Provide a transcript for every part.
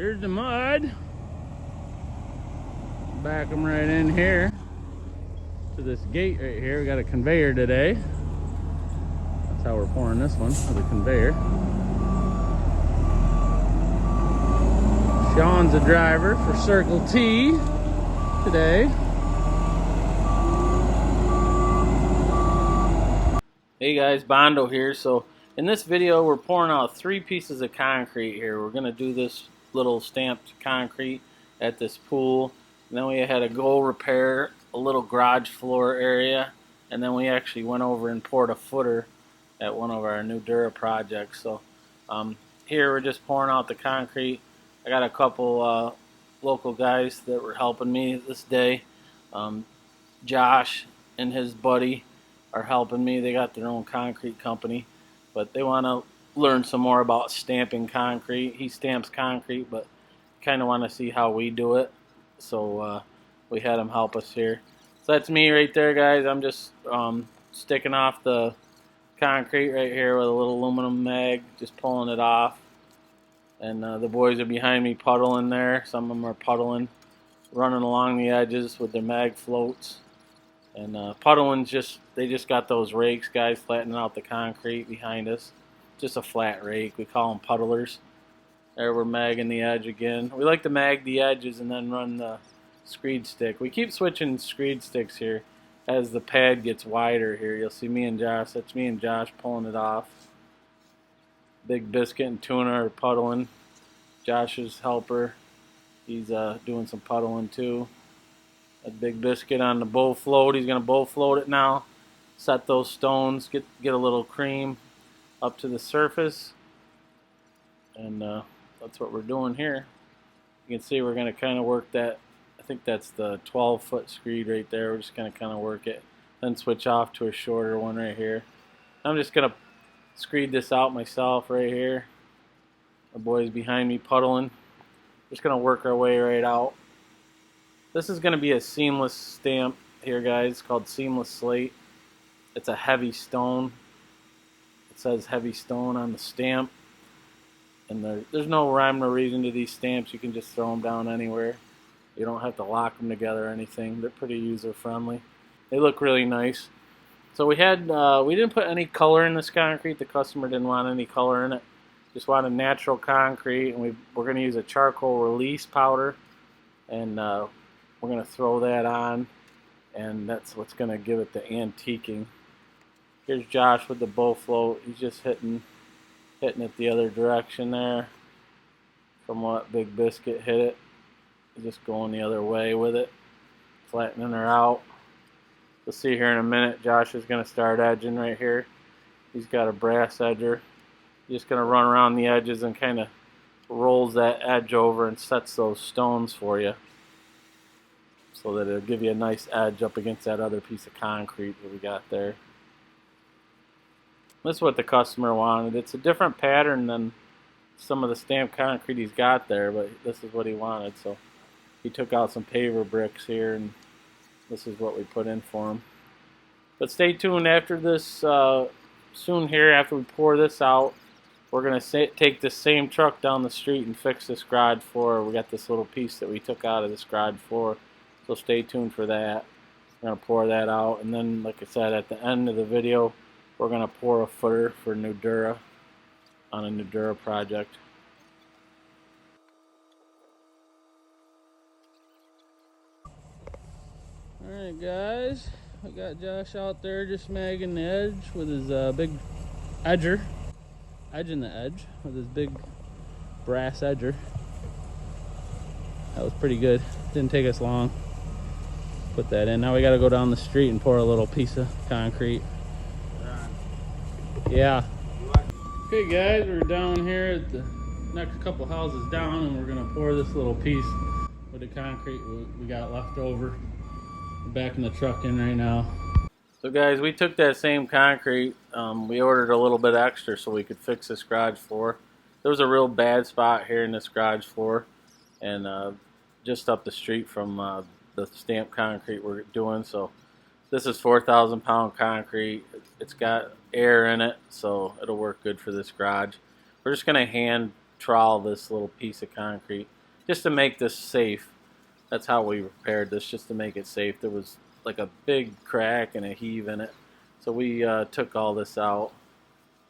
Here's the mud. Back them right in here to this gate right here. We got a conveyor today. That's how we're pouring this one, with a conveyor. Sean's the driver for Circle T today. Hey guys, Bondo here. So in this video we're pouring out 3 pieces of concrete here. We're gonna do this little stamped concrete at this pool. And then we had to go repair a little garage floor area, and then we actually went over and poured a footer at one of our Nudura projects. So here we're just pouring out the concrete. I got a couple local guys that were helping me this day. Josh and his buddy are helping me. They got their own concrete company, but they want to learn some more about stamping concrete. He stamps concrete, but kind of want to see how we do it. So we had him help us here. So that's me right there, guys. I'm just sticking off the concrete right here with a little aluminum mag, just pulling it off. And the boys are behind me puddling there. Some of them are puddling, running along the edges with their mag floats. And puddling's they just got those rakes, guys, flattening out the concrete behind us. Just a flat rake. We call them puddlers. There we're magging the edge again. We like to mag the edges and then run the screed stick. We keep switching screed sticks here as the pad gets wider here. You'll see me and Josh. That's me and Josh pulling it off. Big Biscuit and Tuna are puddling. Josh's helper, he's doing some puddling too. A Big Biscuit on the bow float. He's going to bow float it now. Set those stones. Get a little cream up to the surface. And that's what we're doing here. You can see we're going to kind of work that. I think that's the 12-foot screed right there. We're just going to kind of work it. Then switch off to a shorter one right here. I'm just going to screed this out myself right here. The boys behind me puddling. Just going to work our way right out. This is going to be a seamless stamp here, guys. It's called Seamless Slate. It's a heavy stone. It says heavy stone on the stamp. And there's no rhyme or reason to these stamps. You can just throw them down anywhere. You don't have to lock them together or anything. They're pretty user-friendly. They look really nice. So we didn't put any color in this concrete. The customer didn't want any color in it. Just wanted natural concrete. And we're going to use a charcoal release powder. And we're going to throw that on, and that's what's going to give it the antiquing. Here's Josh with the bow float. He's just hitting it the other direction there from what Big Biscuit hit it. He's just going the other way with it, flattening her out. We'll see here in a minute. Josh is going to start edging right here. He's got a brass edger. He's just going to run around the edges and kind of rolls that edge over and sets those stones for you, so that it'll give you a nice edge up against that other piece of concrete that we got there. This is what the customer wanted. It's a different pattern than some of the stamped concrete he's got there, but this is what he wanted. So he took out some paver bricks here, and this is what we put in for him. But stay tuned after this. Soon here, after we pour this out, we're going to take this same truck down the street and fix this garage floor. We got this little piece that we took out of this garage floor. So stay tuned for that. We're going to pour that out, and then, like I said, at the end of the video, we're going to pour a footer for Nudura on a Nudura project. Alright guys, we got Josh out there just magging the edge with his big edger. Edging the edge with his big brass edger. That was pretty good. Didn't take us long. Put that in. Now we got to go down the street and pour a little piece of concrete. Yeah. Okay guys, we're down here at the next couple houses down, and we're going to pour this little piece with the concrete we got left over. We're backing the truck in right now. So guys, we took that same concrete. We ordered a little bit extra so we could fix this garage floor. There was a real bad spot here in this garage floor, and just up the street from the stamped concrete we're doing. So this is 4,000 pound concrete. It's got air in it, so it'll work good for this garage. We're just going to hand trowel this little piece of concrete just to make this safe. That's how we repaired this, just to make it safe. There was like a big crack and a heave in it, so we took all this out.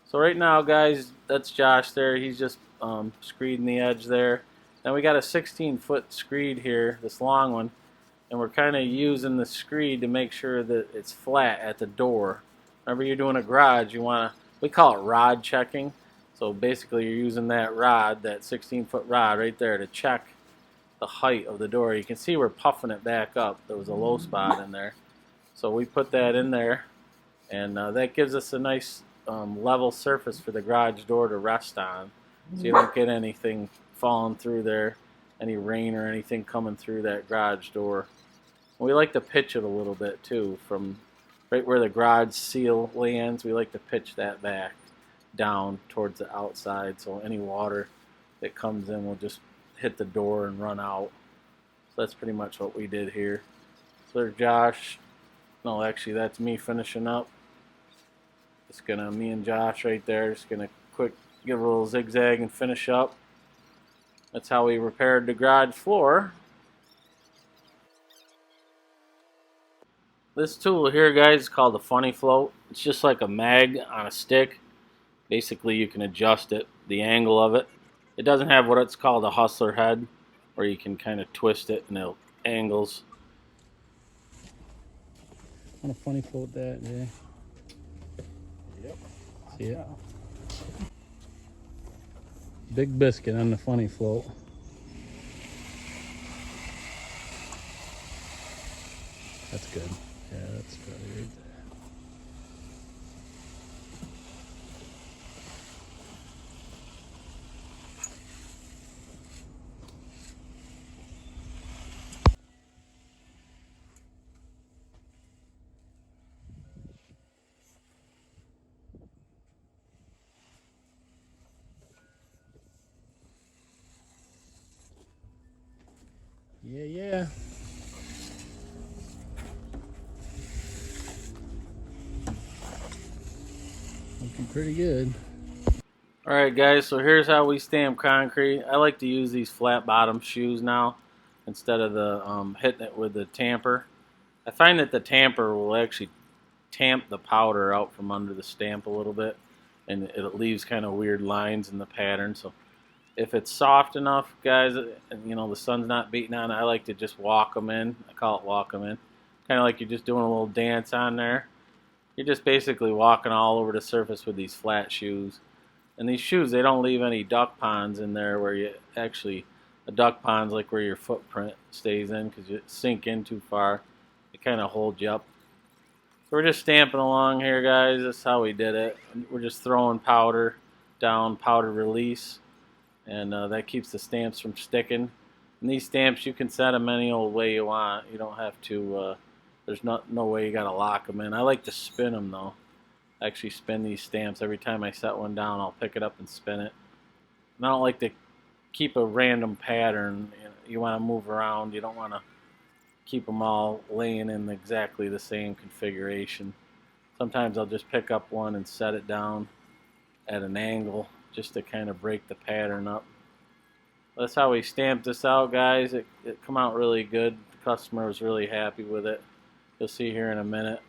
So right now, guys, that's Josh there. He's just screeding the edge there. Then we got a 16-foot screed here, this long one, and we're kind of using the screed to make sure that it's flat at the door. Whenever you're doing a garage, you want to, we call it rod checking. So basically you're using that rod, that 16-foot rod right there, to check the height of the door. You can see we're puffing it back up. There was a low spot in there. So we put that in there, and that gives us a nice level surface for the garage door to rest on. So you don't get anything falling through there, any rain or anything coming through that garage door. We like to pitch it a little bit too, from right where the garage seal lands. We like to pitch that back down towards the outside, so any water that comes in will just hit the door and run out. So that's pretty much what we did here. So there's Josh. No, actually that's me finishing up. Just gonna, me and Josh right there, just gonna quick give a little zigzag and finish up. That's how we repaired the garage floor. This tool here, guys, is called the funny float. It's just like a mag on a stick. Basically, you can adjust it, the angle of it. It doesn't have what it's called a hustler head, where you can kind of twist it and it angles. I want to funny float that, Jay. Yep. See it? Big biscuit on the funny float. That's good. Yeah, that's probably right there. Yeah. Looking pretty good. Alright guys, so here's how we stamp concrete. I like to use these flat bottom shoes now instead of the hitting it with the tamper. I find that the tamper will actually tamp the powder out from under the stamp a little bit, and it leaves kind of weird lines in the pattern. So if it's soft enough, guys, and you know the sun's not beating on it, I like to just walk them in. I call it walk them in. Kind of like you're just doing a little dance on there. You're just basically walking all over the surface with these flat shoes. And these shoes, they don't leave any duck ponds in there where you actually, a duck pond's like where your footprint stays in because you sink in too far. It kind of holds you up. So we're just stamping along here, guys. That's how we did it. We're just throwing powder down, powder release. And that keeps the stamps from sticking. And these stamps, you can set them any old way you want. You don't have to, there's no way you got to lock them in. I like to spin them, though. I actually spin these stamps. Every time I set one down, I'll pick it up and spin it. And I don't like to keep a random pattern. You want to move around. You don't want to keep them all laying in exactly the same configuration. Sometimes I'll just pick up one and set it down at an angle just to kind of break the pattern up. That's how we stamped this out, guys. It come out really good. The customer was really happy with it. You'll see here in a minute.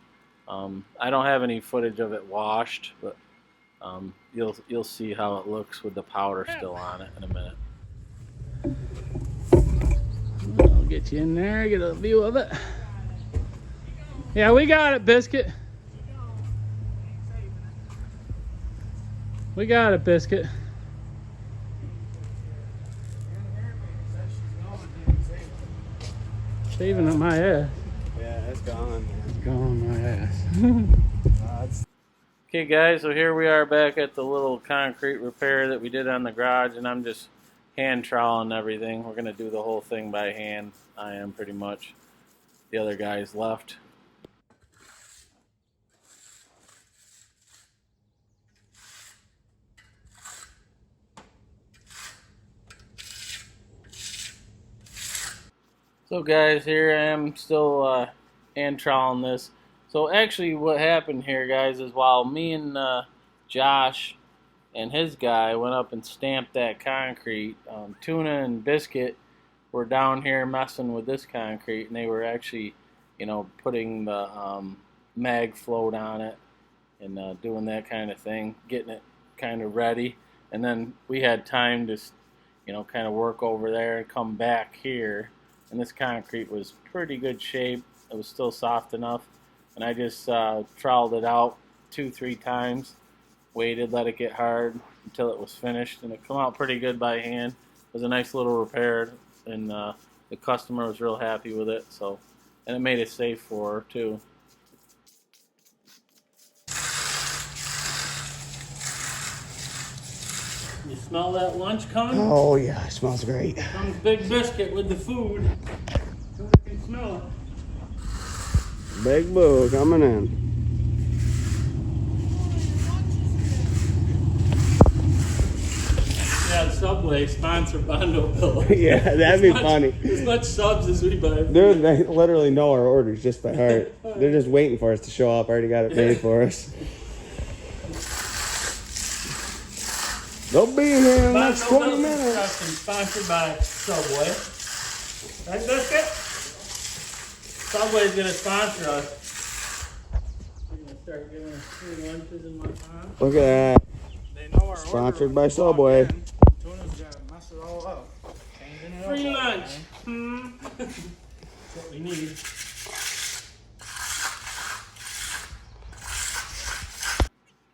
I don't have any footage of it washed, but you'll see how it looks with the powder still on it in a minute. I'll get you in there, get a view of it. Yeah, we got it, Biscuit. We got it, Biscuit. Saving up my ass. Yeah, it's gone. It's gone my ass. Okay guys, so here we are back at the little concrete repair that we did on the garage, and I'm just hand troweling everything. We're going to do the whole thing by hand. I am pretty much. The other guys left. So guys, here I am still hand troweling this. So actually what happened here, guys, is while me and Josh and his guy went up and stamped that concrete. Tuna and Biscuit were down here messing with this concrete, and they were actually, putting the mag float on it and doing that kind of thing, getting it kind of ready. And then we had time to, kind of work over there and come back here. And this concrete was pretty good shape. It was still soft enough. And I just troweled it out 2-3 times, waited, let it get hard until it was finished, and it came out pretty good by hand. It was a nice little repair, and the customer was real happy with it. So, and it made it safe for her too. You smell that lunch coming? Oh yeah, it smells great. Comes Big Biscuit with the food. So we can smell it. Big Boo coming in. Yeah, Subway sponsor Bondo Bill. Yeah, that'd be funny. As much subs as we buy. They literally know our orders just by heart. They're just waiting for us to show up. Already got it made for us. They'll be here in the next 20 minutes. Sponsored by Subway. Right, Biscuit? Subway's gonna sponsor us. We're gonna start giving us free lunches and whatnot. Look at that. They know our Sponsored by Subway. Tuna's gonna mess it all up. Changing it Free up. lunch. That's what we need.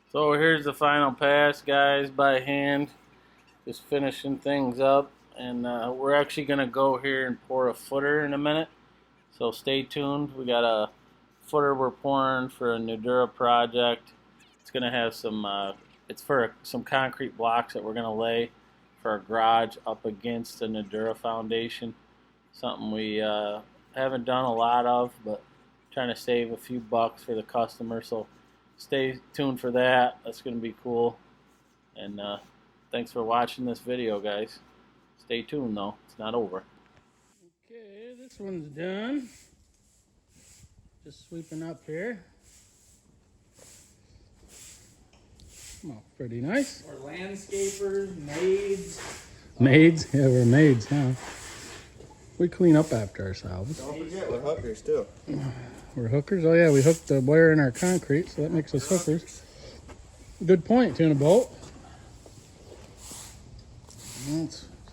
So here's the final pass, guys, by hand. Just finishing things up. And we're actually going to go here and pour a footer in a minute. So stay tuned. We got a footer we're pouring for a Nudura project. It's going to have some, it's for some concrete blocks that we're going to lay for our garage up against the Nudura foundation. Something we haven't done a lot of, but trying to save a few bucks for the customer. So stay tuned for that. That's going to be cool. And thanks for watching this video, guys. Stay tuned, though. It's not over. Okay, this one's done. Just sweeping up here. Oh, pretty nice. We're landscapers, maids. Maids? Yeah, we're maids now. We clean up after ourselves. Don't forget, we're hookers too. We're hookers? Oh yeah, we hooked the wire in our concrete, so that makes us hookers. Good point, Tuna Bolt.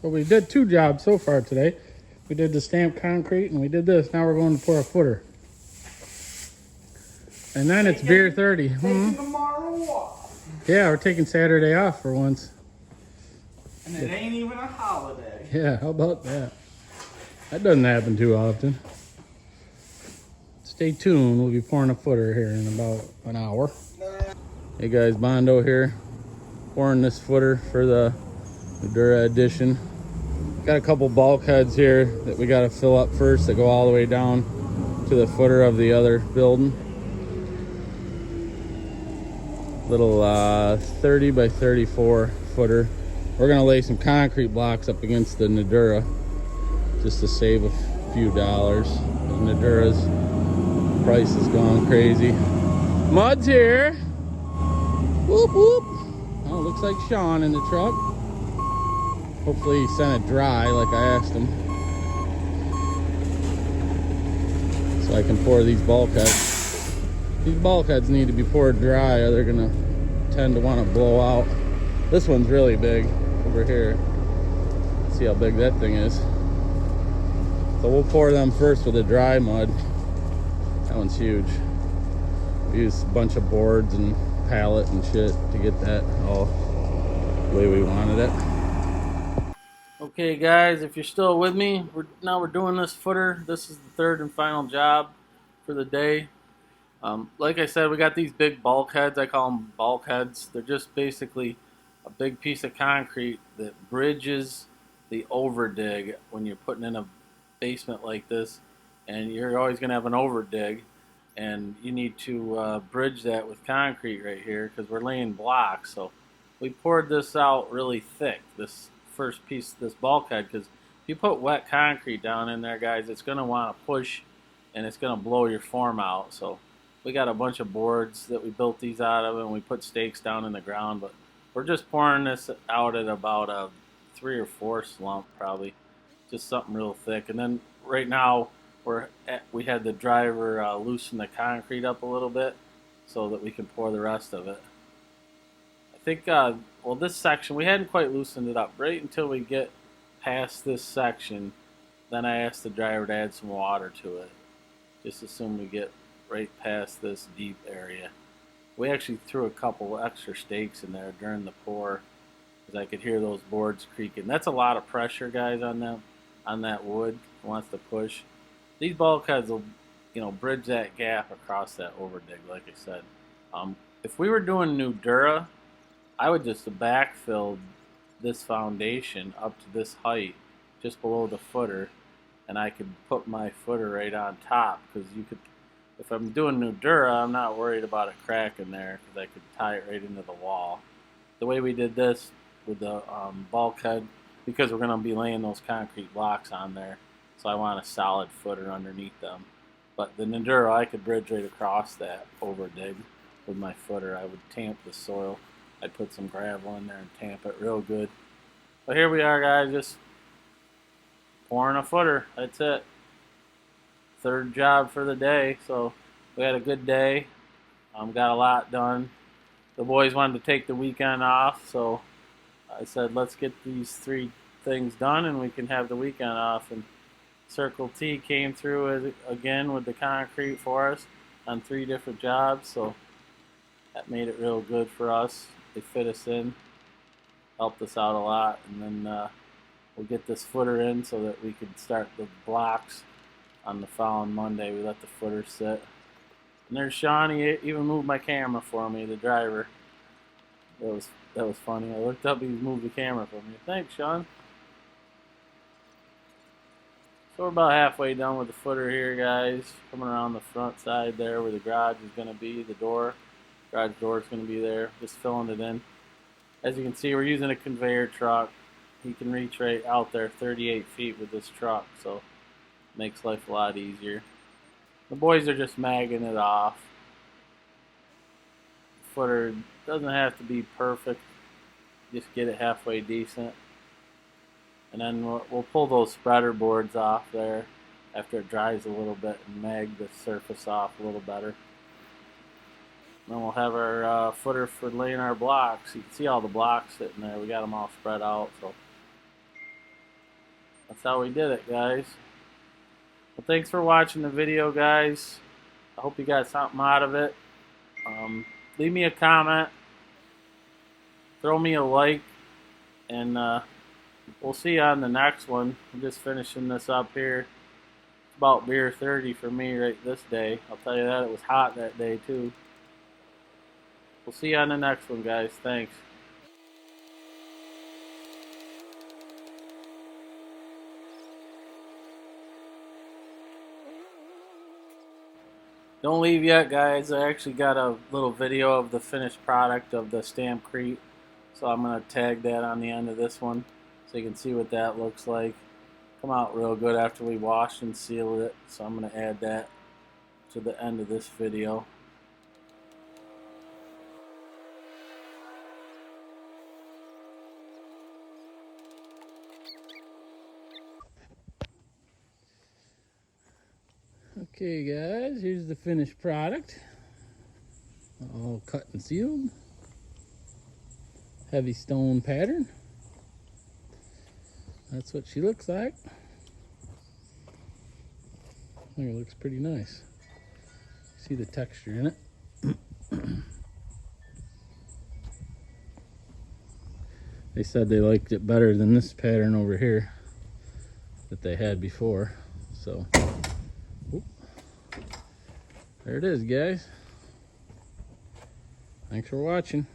So we did 2 jobs so far today. We did the stamped concrete and we did this. Now we're going to pour a footer. And then it's beer 30. Taking tomorrow off. Yeah, we're taking Saturday off for once. And it ain't even a holiday. Yeah, how about that? That doesn't happen too often. Stay tuned. We'll be pouring a footer here in about an hour. Hey guys, Bondo here. Pouring this footer for the Nudura edition. Got a couple bulkheads here that we got to fill up first that go all the way down to the footer of the other building. Little 30 by 34 footer. We're going to lay some concrete blocks up against the Nudura just to save a few dollars. The Nudura's price has gone crazy. Mud's here. Whoop whoop. Oh, looks like Sean in the truck. Hopefully he sent it dry like I asked him. So I can pour these bulkheads. These bulkheads need to be poured dry or they're gonna tend to want to blow out. This one's really big over here. Let's see how big that thing is. So we'll pour them first with the dry mud. That one's huge. We use a bunch of boards and pallet and shit to get that all the way we wanted it. Okay guys, if you're still with me, we're doing this footer. This is the 3rd and final job for the day. Like I said, we got these big bulkheads. I call them bulkheads. They're just basically a big piece of concrete that bridges the overdig when you're putting in a basement like this, and you're always going to have an overdig, and you need to bridge that with concrete right here because we're laying blocks. So we poured this out really thick, this first piece, this bulkhead, because if you put wet concrete down in there, guys, it's going to want to push and it's going to blow your form out. So we got a bunch of boards that we built these out of, and we put stakes down in the ground, but We're just pouring this out at about a 3 or 4 slump, probably, just something real thick. And then right now we had the driver loosen the concrete up a little bit so that we can pour the rest of it. I think well, this section we hadn't quite loosened it up right until we get past this section. Then I asked the driver to add some water to it. Just assume we get right past this deep area. We actually threw a couple extra stakes in there during the pour because I could hear those boards creaking. That's a lot of pressure, guys, on them, on that wood. It wants to push. These bulkheads will, bridge that gap across that overdig, like I said. If we were doing Nudura, I would just backfill this foundation up to this height, just below the footer, and I could put my footer right on top, because you could, if I'm doing Nudura, I'm not worried about it cracking there because I could tie it right into the wall. The way we did this with the bulkhead, because we're going to be laying those concrete blocks on there, so I want a solid footer underneath them. But the Nudura, I could bridge right across that overdig with my footer. I would tamp the soil. I'd put some gravel in there and tamp it real good. But here we are, guys, just pouring a footer. That's it. Third job for the day, so we had a good day. Got a lot done. The boys wanted to take the weekend off, so I said let's get these 3 things done and we can have the weekend off. And Circle T came through again with the concrete for us on 3 different jobs, so that made it real good for us. They fit us in, helped us out a lot, and then we'll get this footer in so that we could start the blocks on the following Monday. We let the footer sit. And there's Sean. He even moved my camera for me, the driver. That was funny. I looked up, he moved the camera for me. Thanks, Sean. So we're about halfway done with the footer here, guys. Coming around the front side there where the garage is going to be, the door. Garage door is going to be there. Just filling it in. As you can see, we're using a conveyor truck. He can reach right out there 38 feet with this truck, so it makes life a lot easier. The boys are just magging it off. The footer doesn't have to be perfect. Just get it halfway decent. And then we'll pull those spreader boards off there after it dries a little bit and mag the surface off a little better. Then we'll have our footer for laying our blocks. You can see all the blocks sitting there. We got them all spread out, so that's how we did it, guys. Well, thanks for watching the video, guys. I hope you got something out of it. Leave me a comment. Throw me a like. And we'll see you on the next one. I'm just finishing this up here. It's about beer 30 for me right this day. I'll tell you that. It was hot that day, too. We'll see you on the next one, guys. Thanks. Don't leave yet, guys. I actually got a little video of the finished product of the Stampcrete, so I'm going to tag that on the end of this one so you can see what that looks like. Come out real good after we washed and sealed it, so I'm going to add that to the end of this video. Okay, guys, here's the finished product. All cut and sealed. Heavy stone pattern. That's what she looks like. I think it looks pretty nice. See the texture in it. They said they liked it better than this pattern over here that they had before. So, there it is, guys. Thanks for watching.